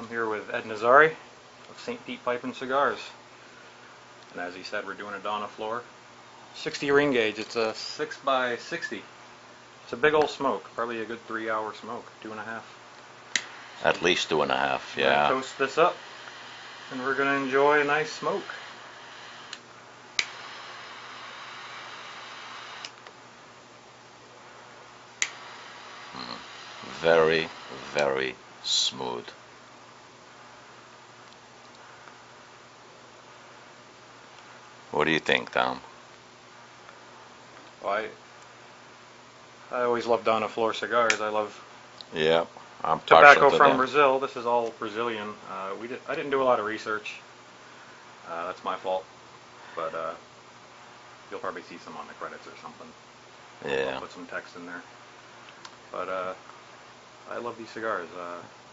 I'm here with Ed Nazari of St. Pete Pipe and Cigars. And as he said, we're doing a Dona Flor. 60 ring gauge. It's a 6x60. It's a big old smoke. Probably a good 3-hour smoke. 2.5. At least 2.5, yeah. Toast this up. And we're going to enjoy a nice smoke. Very, very smooth. What do you think, Tom? Well, I always love Dona Flor cigars. I love I'm tobacco to from them. Brazil. This is all Brazilian. I didn't do a lot of research. That's my fault. But you'll probably see some on the credits or something. Yeah. I'll put some text in there. But I love these cigars.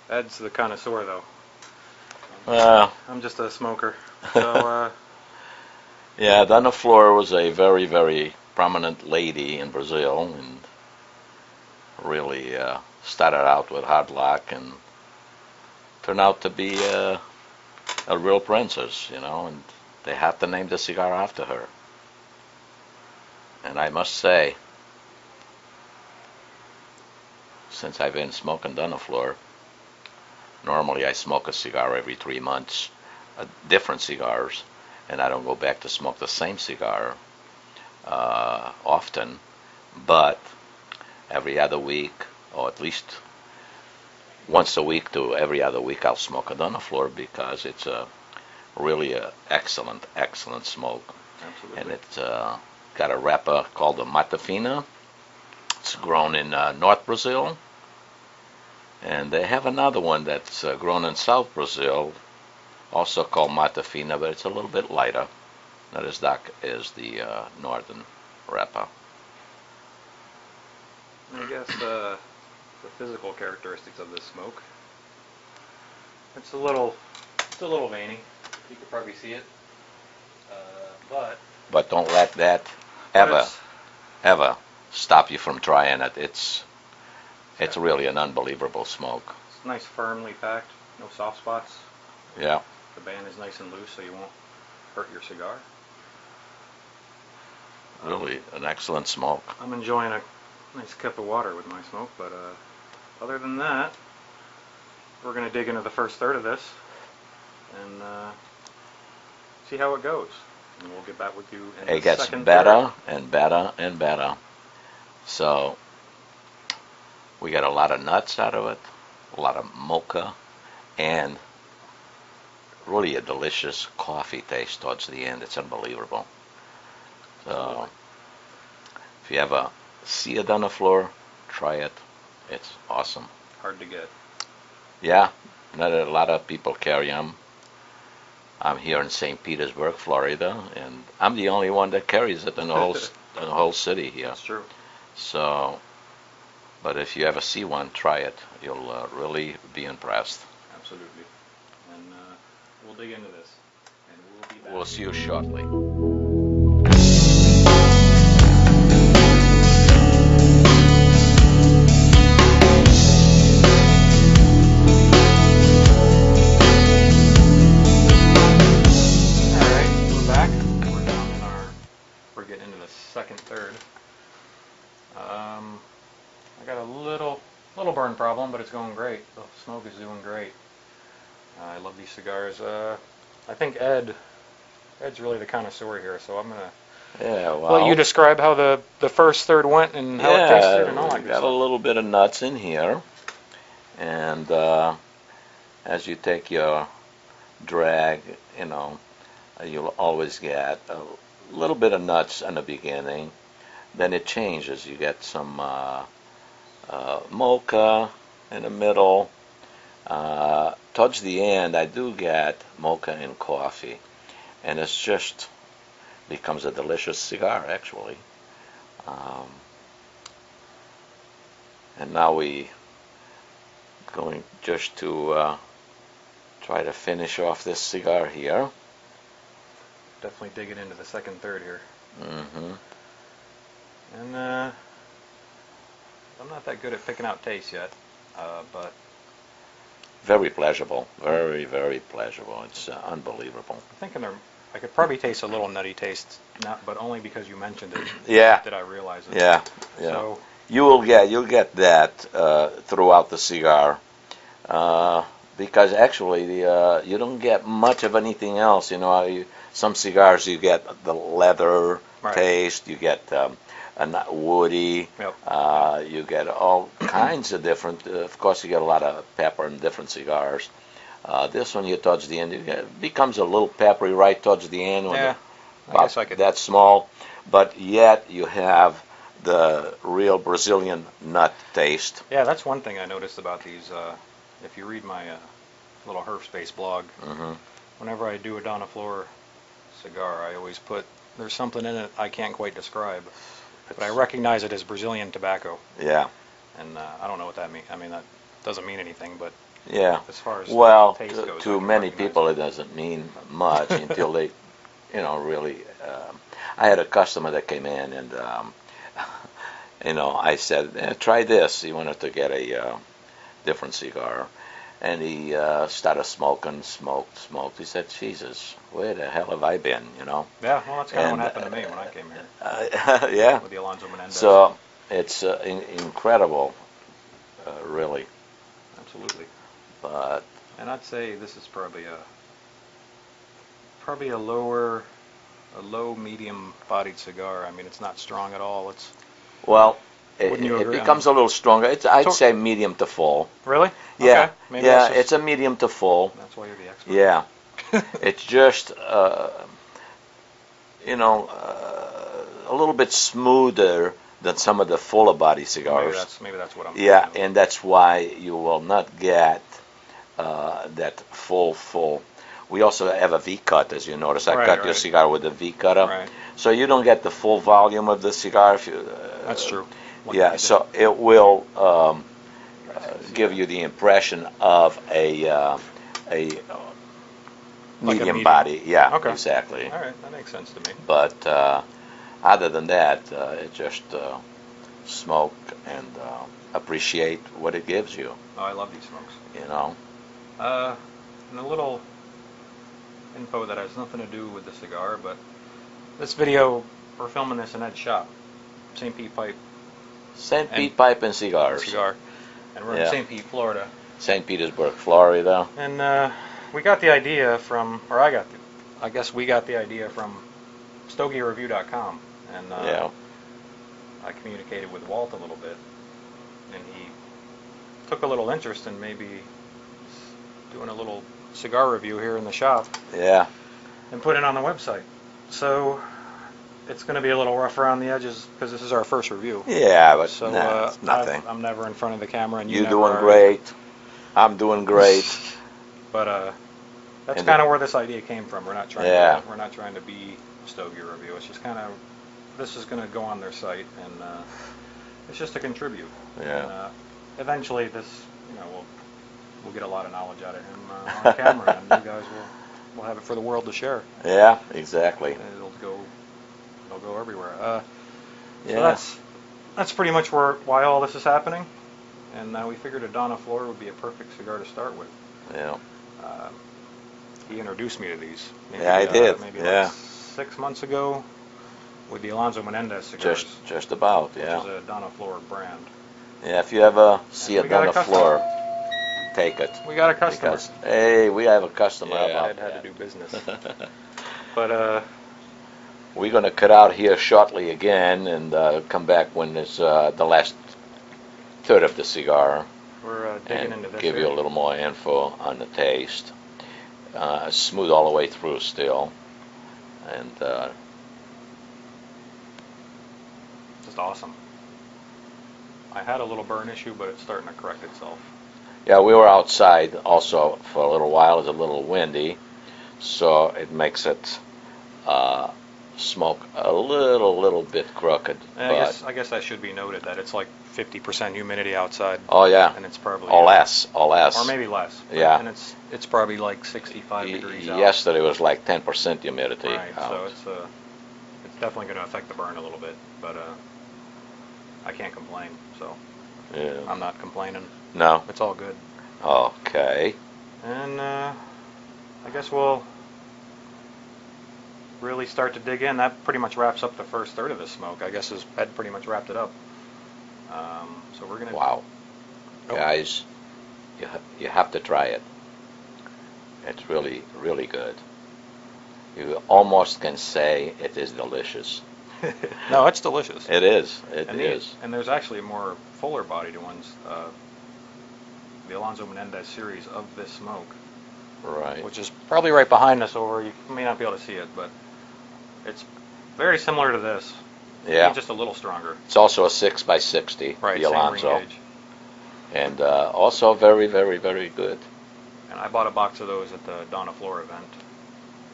Ed's the connoisseur, though. I'm just a smoker. So, yeah, Dona Flor was a very, very prominent lady in Brazil, and really started out with hard luck and turned out to be a real princess, and they had to name the cigar after her. And I must say, since I've been smoking Dona Flor, normally I smoke a cigar every 3 months, different cigars, and I don't go back to smoke the same cigar often, but every other week, or at least once a week to every other week, I'll smoke a Dona Flor because it's really an excellent, excellent smoke. absolutely. And it's got a wrapper called the Mata Fina. It's grown in North Brazil, and they have another one that's grown in South Brazil, also called Mata Fina, but it's a little bit lighter, not as dark as the northern wrapper. I guess the physical characteristics of this smoke. It's a little veiny. You could probably see it, But don't let that ever stop you from trying it. It's really an unbelievable smoke. It's nice, firmly packed. No soft spots. Yeah. The band is nice and loose, so you won't hurt your cigar. Really an excellent smoke. I'm enjoying a nice cup of water with my smoke, but other than that, we're going to dig into the first third of this and see how it goes. And we'll get back with you in It the gets second better third. and better and better. So we get a lot of nuts out of it, a lot of mocha, and really a delicious coffee taste towards the end. It's unbelievable. So if you ever see a Dona Flor, try it. It's awesome. Hard to get. Yeah, not a lot of people carry them. I'm here in St. Petersburg, Florida, and I'm the only one that carries it in the whole city here. That's true. So, but if you ever see one, try it. You'll really be impressed. Absolutely. And we'll dig into this. And we'll be back. We'll see you shortly. Second third. I got a little burn problem, but it's going great. The smoke is doing great. I love these cigars. I think Ed's really the connoisseur here, so I'm gonna let you describe how the first third went and how it tasted and all that good got stuff. a little bit of nuts in here, and as you take your drag, you'll always get a little bit of nuts in the beginning. Then it changes. You get some mocha in the middle. Towards the end, I do get mocha and coffee, and it's just becomes a delicious cigar, actually. And now we going just to try to finish off this cigar here. Definitely digging into the second third here. Mm-hmm. And I'm not that good at picking out taste yet, but very pleasurable, very, very pleasurable. It's unbelievable. I'm thinking I could probably taste a little nutty taste, not, but only because you mentioned it. Yeah, Did I realize it? yeah, yeah. So You'll get that throughout the cigar. Because actually you don't get much of anything else. Some cigars you get the leather right. taste, you get a nut woody, Yep. you get all kinds of different. Of course, you get a lot of pepper in different cigars. This one, you towards the end, it becomes a little peppery right towards the end, when Yeah, I about guess I could. that small, but yet you have the real Brazilian nut taste. Yeah, that's one thing I noticed about these. If you read my little Herf Space blog, Hmm. whenever I do a Dona Flor cigar, I always put there's something in it I can't quite describe, but I recognize it as Brazilian tobacco, Yeah. and I don't know what that means. I mean, that doesn't mean anything, but Yeah. as far as Well, taste goes, I to can many recognize people, it. it doesn't mean much until they, really. I had a customer that came in, and I said, "Try this." He wanted to get a different cigar, and he started smoking, smoked. He said, "Jesus, where the hell have I been?" Yeah, well, that's kind of what And happened to me when I came here yeah. with the Alonso Menendez. So it's incredible, really. Absolutely. But And I'd say this is probably a low medium bodied cigar. I mean, it's not strong at all. It's well, Wouldn't you it agree? becomes a little stronger. I'd So- say medium to full. Really? Yeah, Okay. Maybe yeah, that's just, it's a medium to full. that's why you're the expert. Yeah, it's just a little bit smoother than some of the fuller body cigars. Maybe that's what I'm Yeah, thinking of. and that's why you will not get that full. We also have a V cut, as you notice. I cut your Right. cigar with a V cutter, Right. so you don't get the full volume of the cigar. If you, That's true. yeah, so it will give you the impression of a medium body. Yeah, Okay. exactly. All right, that makes sense to me. But other than that, it just smoke and appreciate what it gives you. Oh, I love these smokes. And a little info that has nothing to do with the cigar, but this video, we're filming this in Ed's shop, St. Pete Pipe St. Pete Pipe and Cigars. Cigar, and we're Yeah. in St. Pete, Florida. St. Petersburg, Florida. And we got the idea from, or I guess we got the idea from StogieReview.com, and Yeah. I communicated with Walt a little bit, and he took a little interest in maybe doing a little cigar review here in the shop Yeah. and put it on the website. So it's going to be a little rough around the edges because this is our first review. Yeah, but So it's nothing. I'm never in front of the camera, and You're never doing are. great. I'm doing great. But that's And kind of where this idea came from. We're not trying. Yeah. We're not trying to be Stogie Review. It's just kind of this is going to go on their site, and it's just to contribute. Yeah. And, eventually, this we'll get a lot of knowledge out of him on camera, and you guys will have it for the world to share. Yeah, exactly. And it'll go everywhere. Yeah. So that's pretty much why all this is happening, and we figured a Dona Flor would be a perfect cigar to start with. Yeah. He introduced me to these. Maybe, Yeah, I did. Maybe Yeah. like 6 months ago with the Alonso Menendez cigars, Just about. which Yeah. is a Dona Flor brand. Yeah. If you ever see And a we got a Dona customer. Flor, take it. We got a customer. Because hey, we have a customer. Yeah, about Ed had that. to do business. But We're going to cut out here shortly again and come back when it's the last third of the cigar we're digging and into this. give you here. a little more info on the taste. Smooth all the way through still. And Just awesome. I had a little burn issue, but it's starting to correct itself. yeah, we were outside also for a little while. It's a little windy, so it makes it smoke a little bit crooked. And But I guess that should be noted that it's like 50% humidity outside, oh yeah, and it's probably or less. or maybe less. Yeah. And it's probably like 65 degrees out. Yesterday was like 10% humidity. Right. So out. it's definitely going to affect the burn a little bit, but I can't complain. So Yeah. I'm not complaining. No. It's all good. Okay. And I guess we'll really start to dig in. That pretty much wraps up the first third of the smoke. I guess his Ed pretty much wrapped it up. So we're gonna. Wow. Oh. Guys, you have to try it. It's really, really good. You almost can say it is delicious. No, it's delicious. It is. It and is. And there's actually more fuller bodied ones. The Alonso Menendez series of this smoke, Right. which is probably right behind us over. You may not be able to see it, but it's very similar to this. Yeah. Maybe just a little stronger. It's also a 6x60, Right, the same ring Alonso. gauge. And also very, very, very good. And I bought a box of those at the Dona Flor event,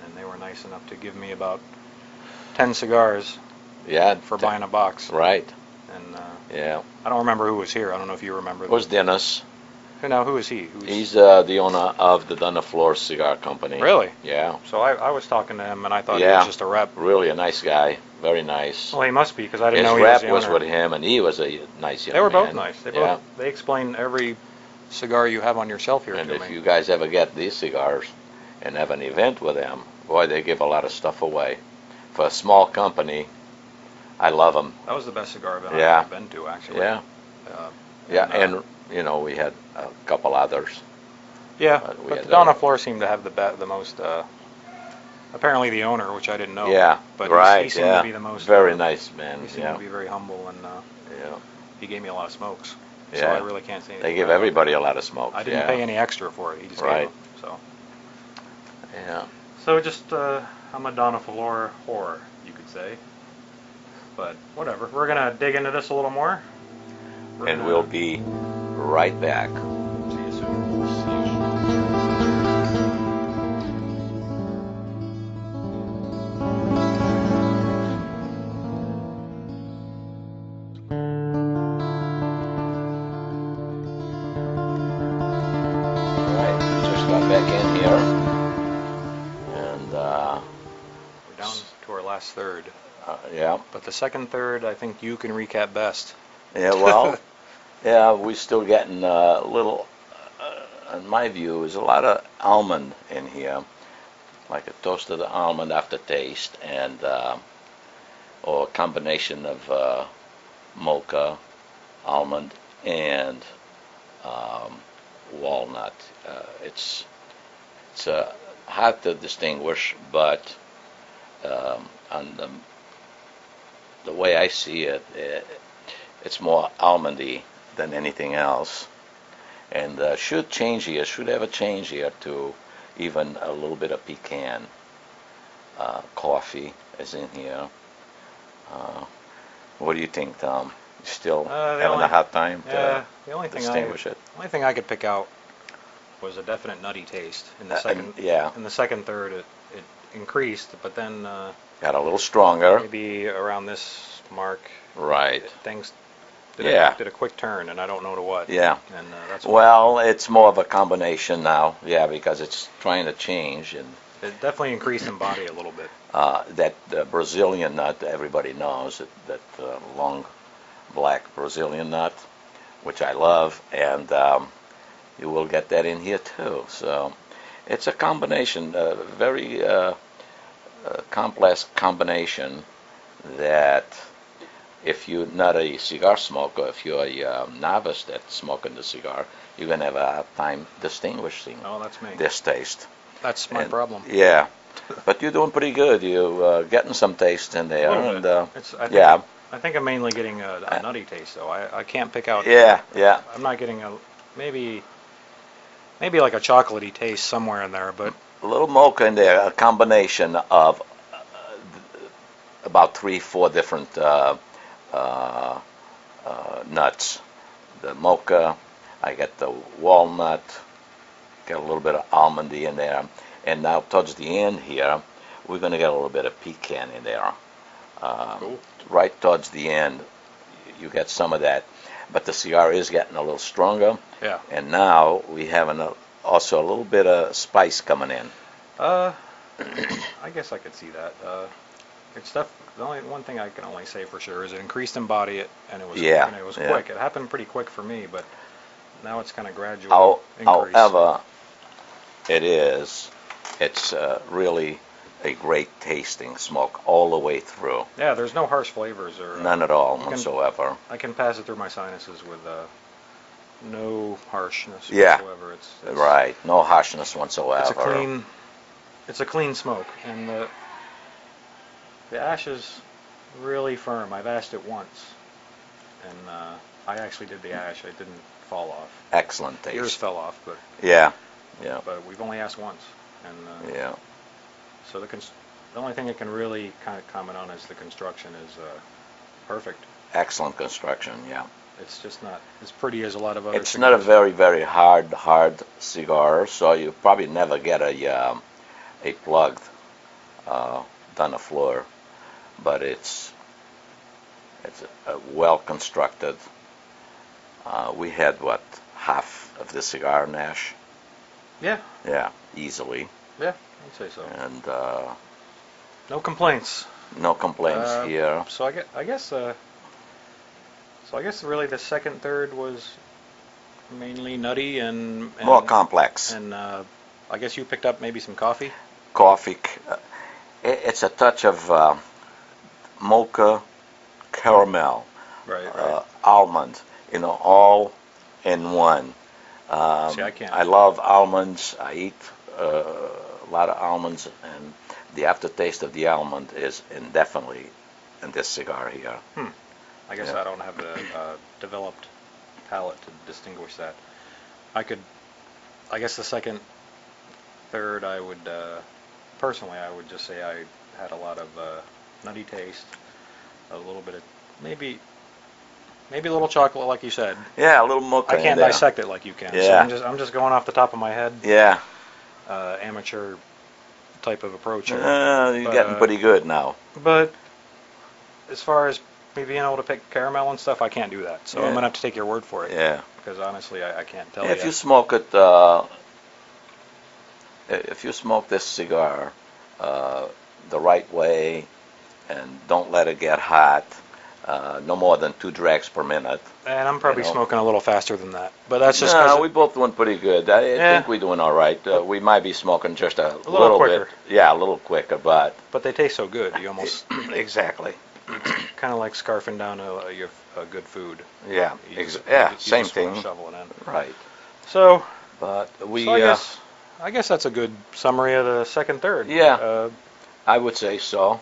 and they were nice enough to give me about 10 cigars Yeah. for buying a box. Right. And Yeah. I don't remember who was here. I don't know if you remember. It was Dennis. Now, who is he? He's the owner of the Dona Flor Cigar Company. Really? Yeah. So I was talking to him, and I thought he Yeah. was just a rep. Really a nice guy. Very nice. Well, he must be, because I didn't His know he was rep the was owner. with him, and he was a nice young They were man. both nice. Yeah. They explained every cigar you have on your shelf here And to if me. you guys ever get these cigars and have an event with them, boy, they give a lot of stuff away. For a small company, I love them. That was the best cigar event Yeah. I've ever been to, actually. Yeah. Uh, Yeah, and you know, we had a couple others. yeah, we but had the Dona Flor seemed to have the most. Apparently, the owner, which I didn't know. Yeah, but right. he seemed yeah. to be the most. Very nice man. He seemed Yeah. to be very humble, and Yeah. he gave me a lot of smokes. So Yeah. I really can't say anything. They give bad about everybody that. a lot of smokes. I didn't yeah. pay any extra for it. He just Right. gave them. So. Yeah. So just I'm a Dona Flor whore, you could say. But whatever. We're gonna dig into this a little more. And we'll be right back. See you soon. Alright, just got back in here. And, We're down to our last third. yeah. But the second third, I think you can recap best. Yeah, well, yeah, we're still getting a little, in my view, there's a lot of almond in here. Like a toasted almond aftertaste, and or a combination of mocha, almond, and walnut. It's hard to distinguish, but on the way I see it, it's more almondy than anything else, and should have a change here to even a little bit of pecan. Coffee is in here. What do you think, Tom? You still having a hard time to the only thing distinguish it? The only thing I could pick out was a definite nutty taste in the second. Yeah. In the second third, it increased, but then Got a little stronger. maybe around this mark, Right. things Yeah. did a quick turn, and I don't know to what. Yeah. And that's Well, it's more of a combination now. Yeah, because it's trying to change, and it definitely increased in body a little bit. that Brazilian nut, everybody knows that long black Brazilian nut, which I love, and you will get that in here too. So it's a combination, a very complex combination that if you're not a cigar smoker, if you're a novice that's smoking the cigar, you're going to have a hard time distinguishing Oh, that's me. this taste. That's my And- problem. Yeah, but you're doing pretty good. You're getting some taste in there. A little And, bit. I think, yeah. I think I'm mainly getting a nutty taste, though. I can't pick out. Yeah, yeah. I'm not getting maybe like a chocolatey taste somewhere in there, but A little mocha in there, a combination of about 3-4 different nuts. The mocha, I get the walnut, get a little bit of almondy in there, and now towards the end here, we're going to get a little bit of pecan in there. Cool. Right towards the end, you get some of that, but the cigar is getting a little stronger, yeah. and now we have also a little bit of spice coming in. I guess I could see that. It's the only one thing I can only say for sure is it increased in body, and it was Yeah, and it was yeah. quick. It happened pretty quick for me, but Now it's kind of gradual increase. However, it's really a great tasting smoke all the way through. Yeah, there's no harsh flavors or None at all whatsoever. I can pass it through my sinuses with no harshness Yeah. whatsoever. It's Right, no harshness whatsoever. it's a clean smoke, and the ash is really firm. I've ashed it once, and I actually did the ash. It didn't fall off. Excellent taste. Yours fell off, but Yeah. but we've only asked once, and Yeah. so the only thing I can really kind of comment on is the construction is perfect. Excellent construction. Yeah. It's just not as pretty as a lot of other It's not a cigars. very hard cigar, so you probably never get a plugged Dona Flor, but it's a well constructed. We had half of the cigar, Nash? Yeah, Yeah, easily, yeah, I'd say so. and No complaints. no complaints here. So I guess really the second third was mainly nutty and More complex. and I guess you picked up maybe some coffee. Coffee. It's a touch of mocha, caramel, Right. almond, all in one. See, I can't. I love almonds. I eat a lot of almonds, and the aftertaste of the almond is indefinitely in this cigar here. I guess Yeah. I don't have a developed palate to distinguish that. I guess the second, third, I would personally, I would just say I had a lot of nutty taste, a little bit of maybe a little chocolate, like you said. Yeah, a little mocha I in can't there. dissect it like you can. So Yeah. I'm just going off the top of my head, Yeah, amateur type of approach. here. you're getting pretty good now. But as far as me being able to pick caramel and stuff, I can't do that. So Yeah. I'm gonna have to take your word for it. Yeah. Because honestly, I can't tell If you. you smoke it, if you smoke this cigar the right way and don't let it get hot, no more than 2 drags per minute. And I'm probably you know. smoking a little faster than that. But that's just No, 'cause we both doing pretty good. I Yeah. think we're doing all right. We might be smoking just a little little quicker. bit. Yeah, a little quicker, but but they taste so good. You almost exactly. kind of like scarfing down a good food. Yeah, You just- yeah, you same just wanna thing. Shovel it in. Right. So, But we, I guess that's a good summary of the second third. Yeah. I would say so.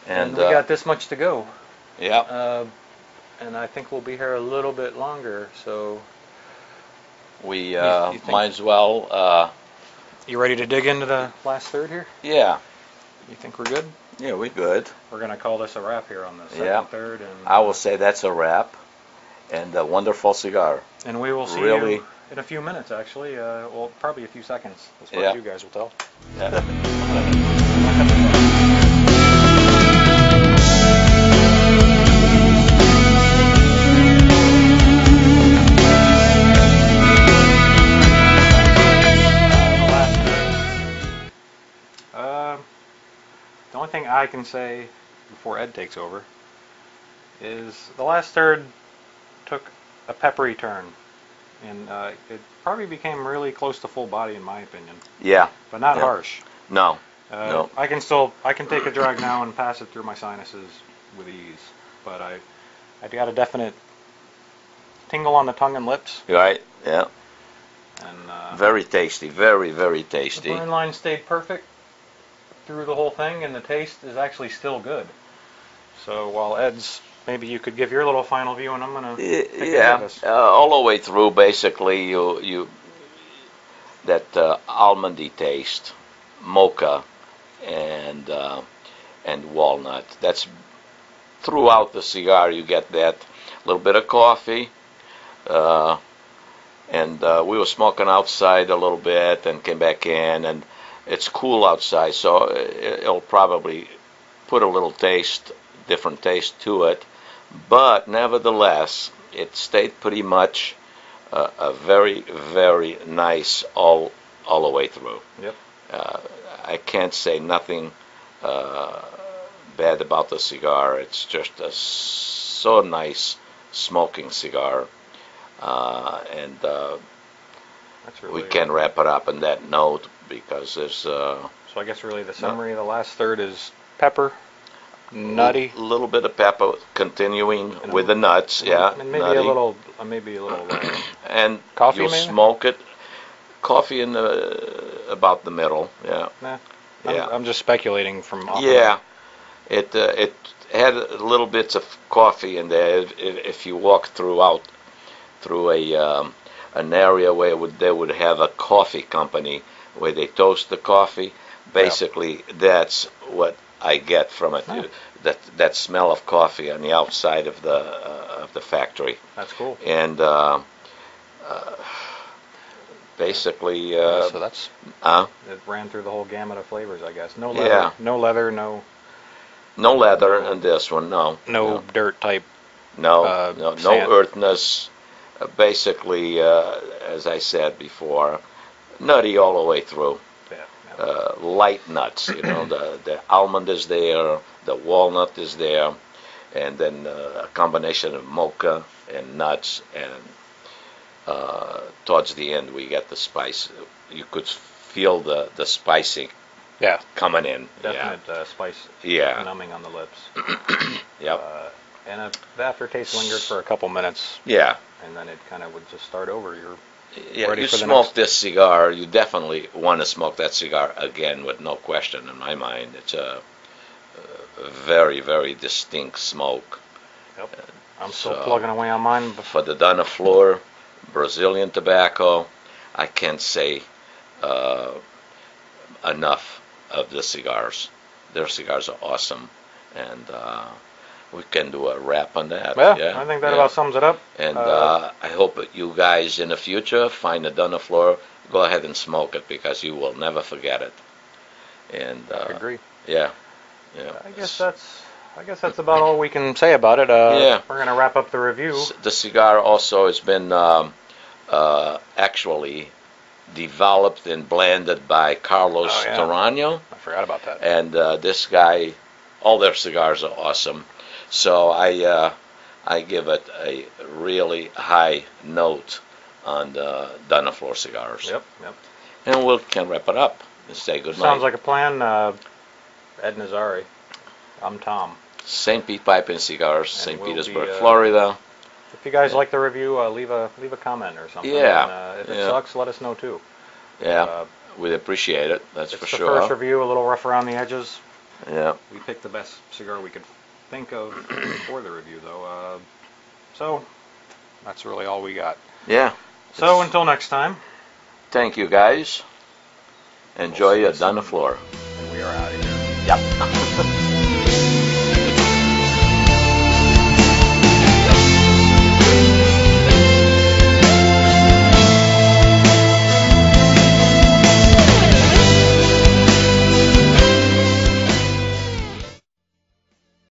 And we got this much to go. Yeah, And I think we'll be here a little bit longer. So, we you think- might as well. you ready to dig into the last third here? Yeah, You think we're good? yeah, we're good. We're gonna call this a wrap here on the second, Yeah. third, and I will say that's a wrap, and a wonderful cigar. and we will see Really? you in a few minutes. Actually, well, probably a few seconds, as far Yeah. as you guys will tell. Yeah. The only thing I can say before Ed takes over is the last third took a peppery turn, and it probably became really close to full body in my opinion, Yeah. but not Yeah. harsh. No. No. I can take a drag now and pass it through my sinuses with ease, but I got a definite tingle on the tongue and lips, Right. Yeah. and Very tasty. Very, very the tasty. burn line stayed perfect through the whole thing, and the taste is actually still good. So while Ed's, maybe you could give your little final view, and I'm gonna take care of Yeah. this. All the way through, basically, you that almondy taste, mocha, and walnut. That's throughout the cigar. You get that little bit of coffee. And we were smoking outside a little bit and came back in, and it's cool outside, so it'll probably put a little different taste to it. But nevertheless, it stayed pretty much a very, very nice all the way through. Yep. I can't say nothing bad about the cigar. It's just so nice smoking cigar. And That's we really. can wrap it up on that note because there's So I guess really the summary of the last third is pepper, nutty, a little bit of pepper continuing and with the nuts, yeah, and maybe nutty. maybe a little And coffee, you'll maybe. smoke it. Coffee in the about the middle, yeah, Nah, yeah, I'm just speculating from off yeah. It had little bits of coffee in there. If you walk through an area where they would have a coffee company where they toast the coffee, basically that's what I get from it. Yeah. That smell of coffee on the outside of the factory, That's cool. and basically, So that's it ran through the whole gamut of flavors, I guess. No leather, yeah, no leather, no no leather in this one, no, no dirt type. no Sand. earthness. Basically, as I said before, nutty all the way through. Yeah, yeah. Light nuts, the almond is there, the walnut is there, and then a combination of mocha and nuts, and towards the end we get the spice. You could feel the spicing Yeah, coming in. definite spice Yeah. numbing on the lips. Yep. And the aftertaste lingered for a couple minutes, Yeah. and then it kind of would just start over. You're Yeah, ready you for the smoke next. this cigar, you definitely want to smoke that cigar again with no question in my mind. It's a very, very distinct smoke. Yep. I'm still So, plugging away on mine. for the Dona Flor Brazilian tobacco, I can't say uh, enough of the cigars. Their cigars are awesome, and we can do a wrap on that. Yeah, I think that about sums it up. And I hope that you guys in the future find a Dona Flor, go ahead and smoke it because you will never forget it. And I agree. yeah, yeah. I guess that's about all we can say about it. Yeah. We're gonna wrap up the review. The cigar also has been actually developed and blended by Carlos Oh, yeah. Torano, I forgot about that. and this guy, all their cigars are awesome. So I give it a really high note on the Dona Flor cigars. Yep, yep. And we can wrap it up and say good night. Sounds like a plan. Ed Nazari. I'm Tom. St. Pete Pipe and Cigars, And St. we'll Petersburg, be, Florida. If you guys like the review, leave a comment or something. Yeah, And, if it yeah. sucks, let us know too. Yeah, we'd appreciate it. That's It's for the sure. first review, a little rough around the edges. Yeah. We picked the best cigar we could think of for the review, though. So that's really all we got. Yeah. So until next time, Thank you, guys. Enjoy your Dona Flor. we are out of here. Yep.